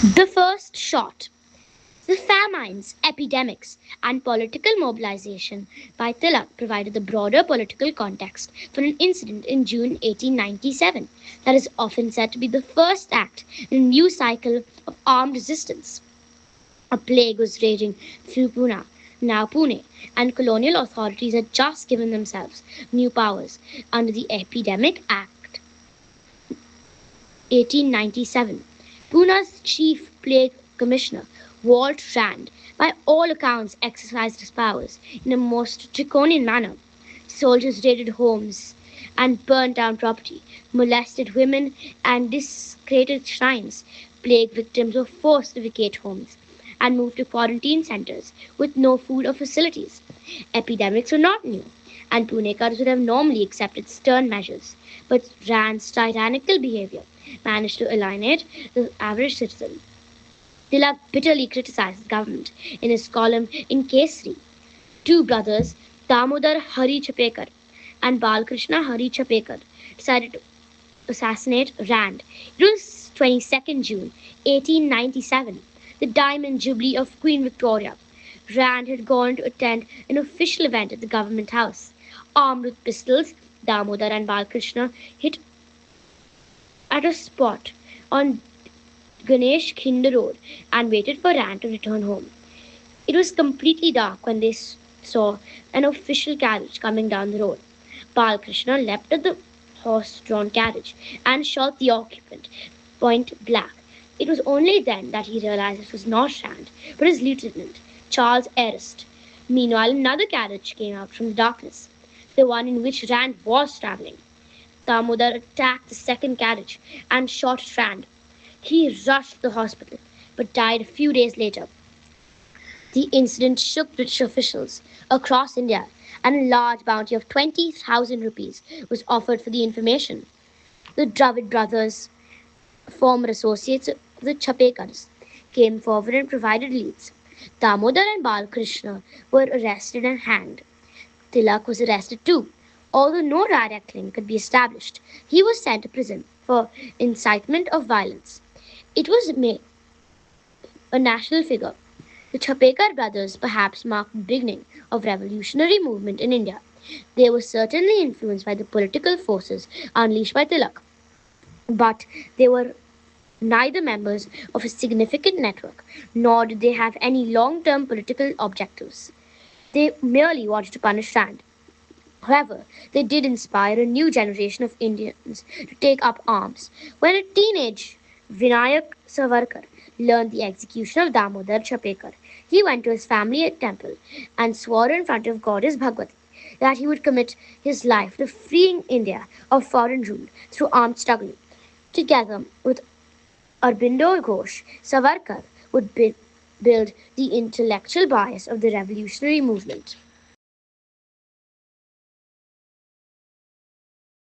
The first shot. The famines, epidemics, and political mobilization by Tilak provided the broader political context for an incident in June 1897 that is often said to be the first act in a new cycle of armed resistance. A plague was raging through Pune, now Pune, and colonial authorities had just given themselves new powers under the Epidemic Act 1897. Pune's chief plague commissioner, Walt Rand, by all accounts exercised his powers in a most draconian manner. Soldiers raided homes and burned down property, molested women, and desecrated shrines. Plague victims were forced to vacate homes and moved to quarantine centers with no food or facilities. Epidemics were not new, and Punekars would have normally accepted stern measures. But Rand's tyrannical behavior managed to alienate the average citizen. Tilak bitterly criticized the government in his column in Kesari. Two brothers, Damodar Hari Chapekar and Balkrishna Hari Chapekar, decided to assassinate Rand. It was 22nd June 1897, the Diamond Jubilee of Queen Victoria. Rand had gone to attend an official event at the government house. Armed with pistols, Damodar and Balkrishna hit at a spot on Ganesh Khinde Road and waited for Rand to return home. It was completely dark when they saw an official carriage coming down the road. Balkrishna leapt at the horse drawn carriage and shot the occupant point blank. It was only then that he realized it was not Rand, but his lieutenant, Charles Arrest. Meanwhile, another carriage came out from the darkness, the one in which Rand was traveling. Damodar attacked the second carriage and shot Rand. He rushed to the hospital, but died a few days later. The incident shook British officials across India, and a large bounty of 20,000 rupees was offered for the information. The Dravid brothers, former associates of the Chapekars, came forward and provided leads. Damodar and Balkrishna were arrested and hanged. Tilak was arrested too. Although no direct link could be established, he was sent to prison for incitement of violence. It was made a national figure. The Chapekar brothers perhaps marked the beginning of revolutionary movement in India. They were certainly influenced by the political forces unleashed by Tilak, but they were neither members of a significant network, nor did they have any long-term political objectives. They merely wanted to punish Rand. However, they did inspire a new generation of Indians to take up arms. When a teenage Vinayak Savarkar learned the execution of Damodar Chapekar, he went to his family temple and swore in front of goddess Bhagwati that he would commit his life to freeing India of foreign rule through armed struggle. Together with Aurobindo Ghosh, Savarkar would build the intellectual bias of the revolutionary movement.